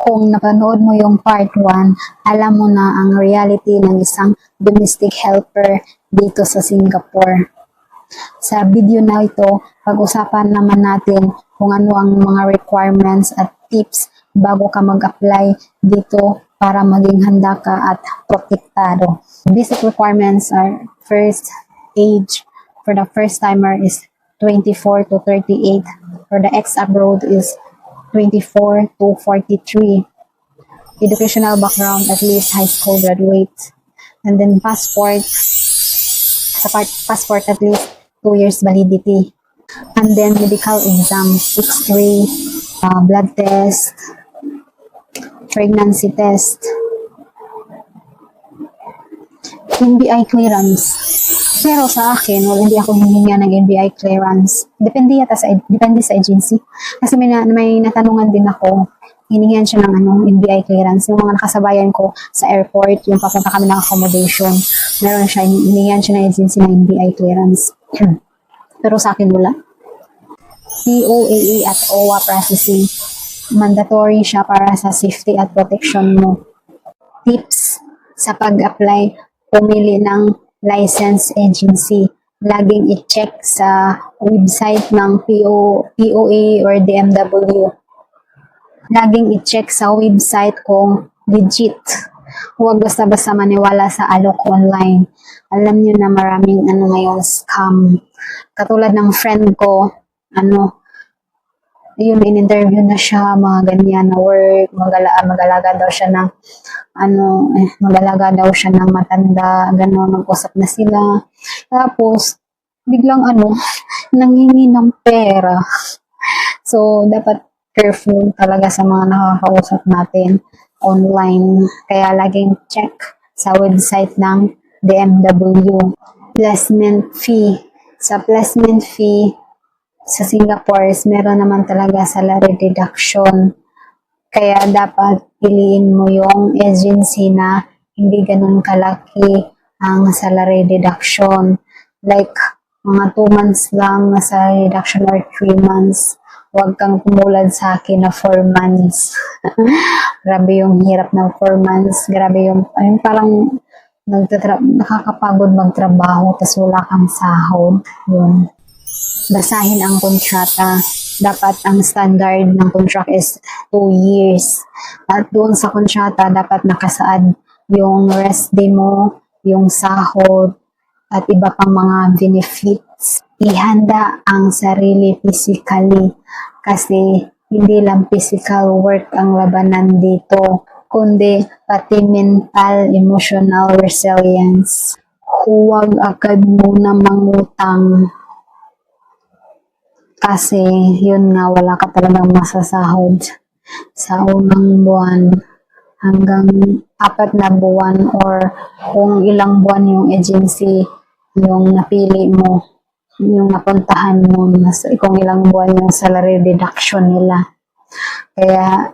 Kung napanood mo yung part 1, alam mo na ang reality ng isang domestic helper dito sa Singapore. Sa video na ito, pag-usapan naman natin kung ano ang mga requirements at tips bago ka mag-apply dito para maging handa ka at protektado. Basic requirements are: first, age for the first timer is 24 to 38. For the ex-abroad is 24 to 43. Educational background, at least high school graduate. And then passport, passport at least 2 years validity. And then medical exam, X-ray, blood test, pregnancy test, NBI clearance. Pero sa akin, hindi ako hihinga ng NBI clearance. Depende sa agency. Kasi may natanungan din ako, hiningihan siya ng NBI clearance. Yung mga nakasabayan ko sa airport, yung papunta kami ng accommodation, meron siya, hiningihan siya ng agency ng NBI clearance. Pero sa akin wala. POAA at OWA processing, mandatory siya para sa safety at protection mo. Tips sa pag-apply, pumili ng license agency. Laging i-check sa website ng POA or DMW. Laging i-check sa website kung legit. Huwag basta-basta maniwala sa alok online. Alam niyo na maraming ngayon scam. Katulad ng friend ko, yun, in-interview na siya, mga ganyan na work, mag-alaga daw siya ng mag-alaga daw siya ng matanda, gano'n, nag-usap na sila. Tapos, biglang nanghingi ng pera. So, dapat careful talaga sa mga nakakausap natin online. Kaya laging check sa website ng DMW. Placement fee. Sa placement fee, sa Singapore, meron naman talaga salary deduction. Kaya dapat piliin mo yung agency na hindi ganun kalaki ang salary deduction. Like, mga 2 months lang na salary deduction or 3 months. Huwag kang tumulad sa akin na 4 months. Grabe yung hirap ng 4 months. Grabe yung parang nakakapagod magtrabaho tas wala kang sahod. Yun. Basahin ang kontrata. Dapat ang standard ng contract is 2 years. At doon sa kontrata, dapat nakasaad yung rest day mo, yung sahod, at iba pang mga benefits. Ihanda ang sarili physically kasi hindi lang physical work ang labanan dito, kundi pati mental, emotional resilience. Huwag agad muna mangutang. Kasi yun nga, wala ka talagang masasahod sa unang buwan hanggang 4 na buwan or kung ilang buwan yung agency yung napili mo, yung napuntahan mo, kung ilang buwan yung salary deduction nila. Kaya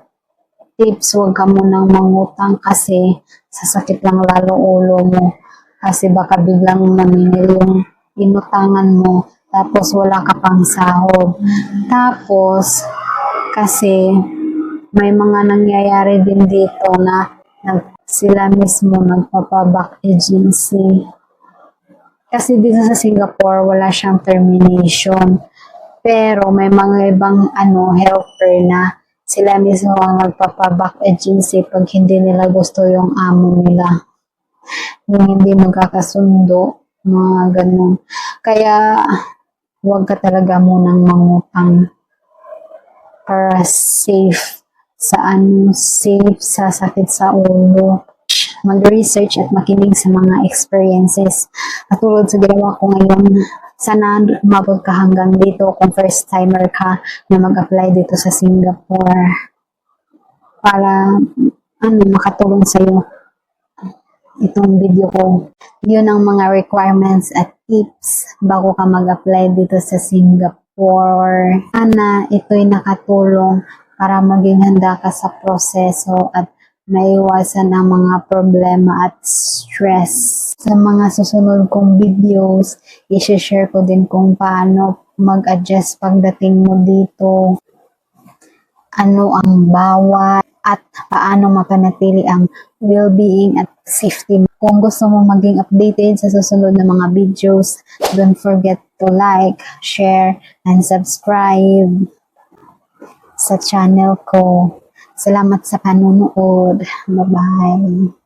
tips, huwag ka munang mangutang kasi sasakit lang lalo ulo mo kasi baka biglang maminil yung inutangan mo tapos wala ka pang sahod. Tapos, kasi may mga nangyayari din dito na sila mismo nagpapaback agency. Kasi dito sa Singapore, wala siyang termination. Pero may mga ibang helper na sila mismo ang nagpapaback agency pag hindi nila gusto yung amo nila. Yung hindi magkakasundo, mga ganun. Kaya, huwag ka talaga munang mangutang para safe safe sa sakit sa ulo. Mag-research at makinig sa mga experiences. Katulad sa ginawa ko ngayon, sana umabot ka hanggang dito kung first timer ka na mag-apply dito sa Singapore para makatulong sa iyo itong video ko. Yun ang mga requirements at tips bago ka mag-apply dito sa Singapore. Sana ito'y nakatulong para maging handa ka sa proseso at maiwasan ang mga problema at stress. Sa mga susunod kong videos, i-share ko din kung paano mag-adjust pagdating mo dito, ano ang bawat at paano mapanatili ang well-being at safety. Kung gusto mo maging updated sa susunod na mga videos, don't forget to like, share, and subscribe sa channel ko. Salamat sa panunood. Bye-bye.